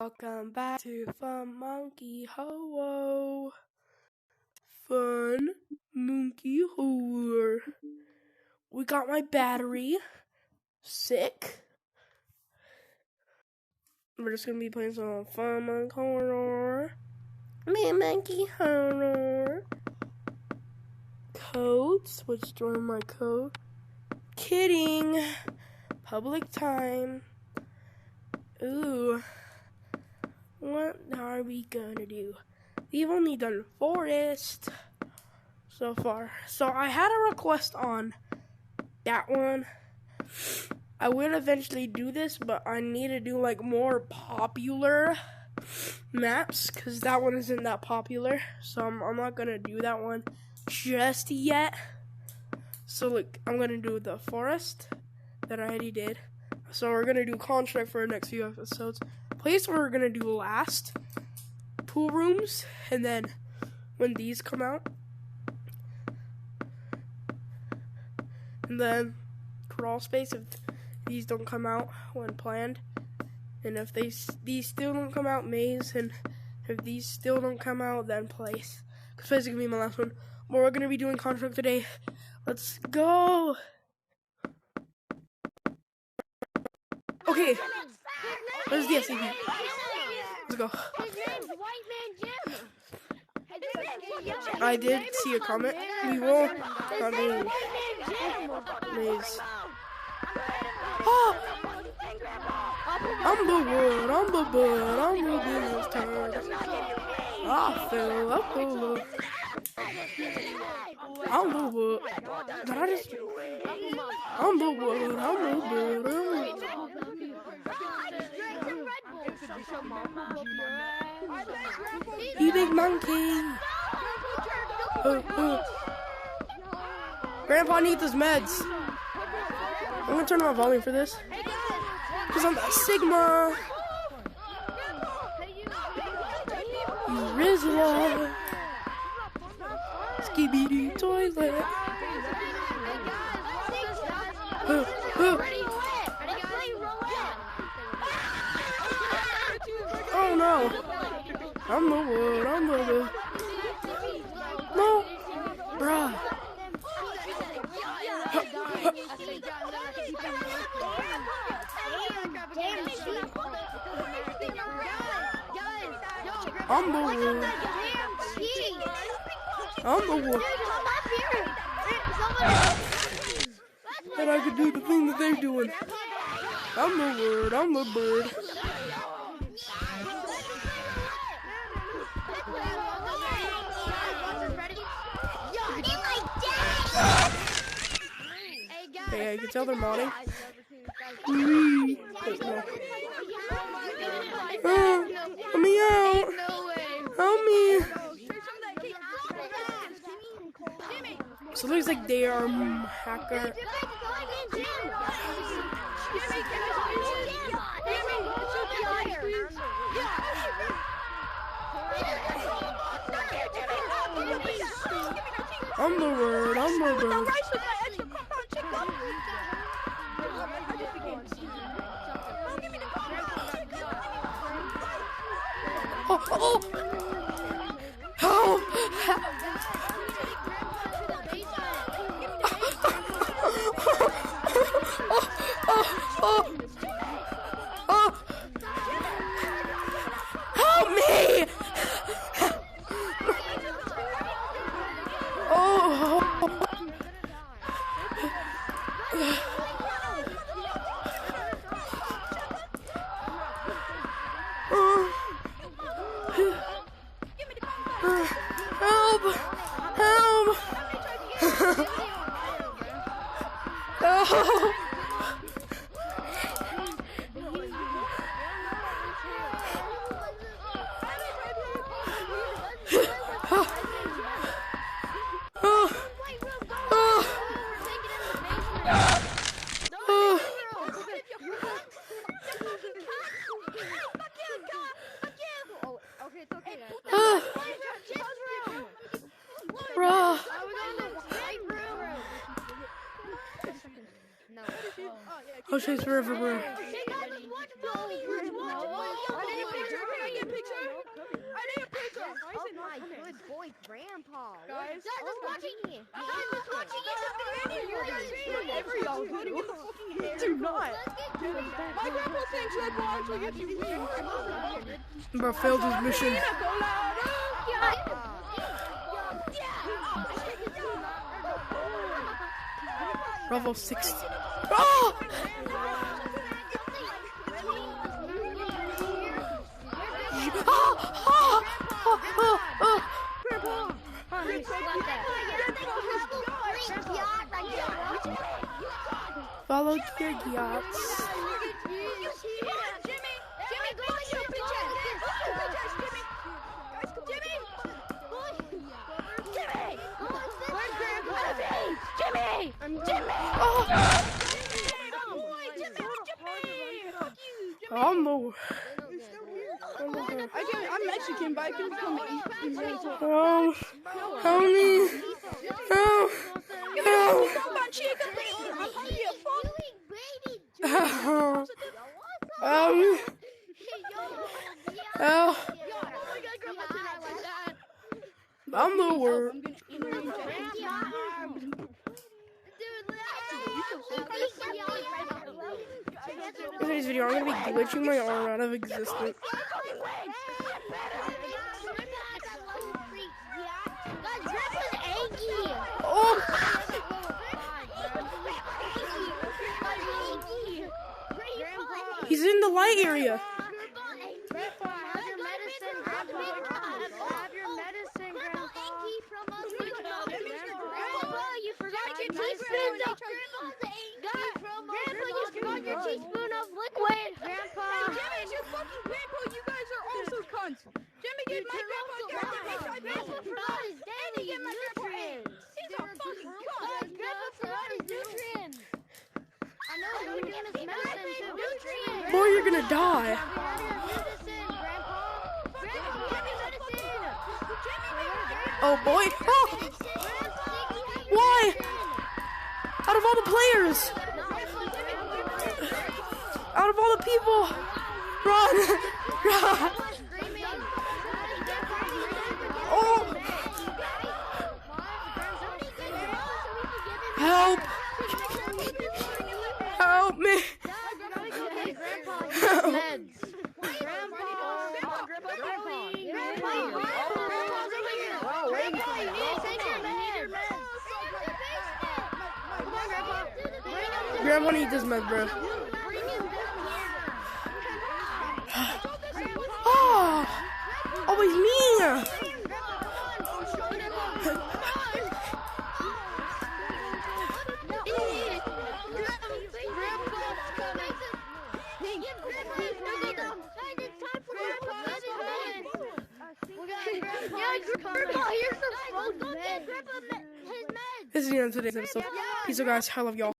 Welcome back to Fun Monkey Ho. Fun Monkey Ho. We got my battery. Sick. We're just gonna be playing some Fun Monkey Horror. Monkey Horror. Code. Switch to my code. Kidding. Public time. Ooh. What are we gonna do? We've only done forest so far. So I had a request on that one. I will eventually do this, but I need to do like more popular maps because that one isn't that popular. So I'm not gonna do that one just yet. So like I'm gonna do the forest that I already did. So we're gonna do contract for our next few episodes. Place we're gonna do last, pool rooms, and then when these come out, and then crawl space if these don't come out when planned, and if these still don't come out, maze, and if these still don't come out, then place. Because place is gonna be my last one. But we're gonna be doing contract today. Let's go. Okay. Where's the SCP? Let's go. I did see a comment. We will not maze. Oh! I'm the wood, I'm the bud, I'm the business turd. I fell up the wood. I'm the wood. Did I just... I'm the wood, I'm the bud, You big monkey. Grandpa needs his meds. I'm gonna turn on my volume for this. Because I'm a Sigma. Rizla. Skibidi toilet. Oh no. I'm the wood, I'm the wood. No, bruh. I'm the wood. I'm the wood. And I could do the thing that they're doing. I'm the word, I'm the bird. Hey, I can tell they're modding. Let me out! Help me! So it looks like they are hacker. I'm the word, I'm the bird. Oh, oh! Help! Help me! Oh! Help! Help! Help! Bruh. Oh, Chase River, bro. boy, Grandpa. Guys, just watching me. Guys, just watching you. Do not. My grandpa thinks that will actually get you wings. Bro failed his mission. Level 60. Oh! Follow your yachts. I'm Mexican, but I can become help me. Help. I'm the worst. In today's video, I'm gonna be glitching my arm out of existence. Oh! He's in the light area. Your teaspoon of liquid, Grandpa. Hey, Jimmy, it's your fucking grandpa. You guys are also cunts. Jimmy, get my grandpa. Grandpa forgot his nutrients. He's a fucking cunt. Grandpa forgot his nutrients. I know we're doing his medicine too. Nutrients. Boy, you're gonna die. Oh boy. Oh! Why? Out of all the players. Out of all the people, run! Run! Oh! Help! Help me! Help. Grandpa needs his meds, bro. Oh, always me. This is the end of today's episode. Peace out, guys. I love y'all.